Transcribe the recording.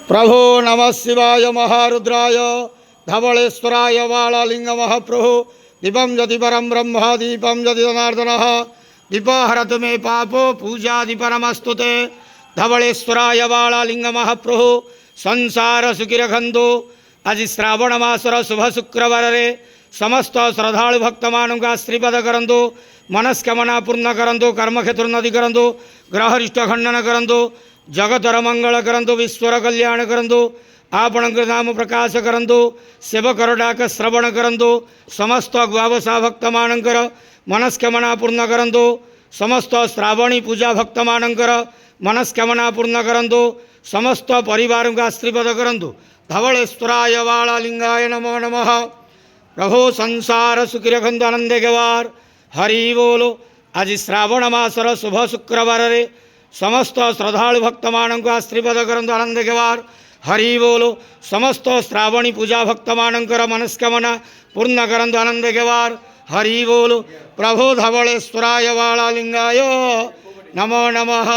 प्रभो नमः शिवाय महारुद्राय धवलेश्वराय वालालिंग महाप्रभु दीपं यदि परम ब्रह्म दीपं यदि जनार्दनः दीपहरतु मे पापो पूजादि परमस्तुते धवलेश्वराय वालालिंग महाप्रभु संसार सुखी रखंतु। आज श्रावण मासर शुभ शुक्रवार समस्त श्रद्धालु भक्त मानू श्रीपद करंतु मनस्कामना पूर्ण करंतु कर्मक्षेत्रोन्नति करंतु ग्रहरिष्ट खंडन करंतु जगतर मंगल करंतु विश्वर कल्याण करंतु आपण नाम प्रकाश करंतु सेवकर डाक श्रवण करंतु समस्त ग्वावसा भक्त मानकर मनस्कामना पूर्ण करंतु समस्त श्रावणी पूजा भक्त मानकर मनस्कामना पूर्ण करंतु समस्त परिवार का आशीर्वाद करंतु। धवलेश्वराय वालालिंगाय नमो नमः। प्रभु संसार सुखी रखंतु आनंदे गवार हरि बोलो। आज श्रावण मासर शुभ शुक्रवार समस्त श्रद्धालु भक्त मानक आशीर्वाद करंतु आनंद गवार हरि बोलो। समस्त श्रावणी पूजा भक्त मानकर मनस्कामना पूर्ण करंतु आनंद गवार हरि बोलो। प्रभु धवलेश्वराय वालालिंगाय नमो नमः।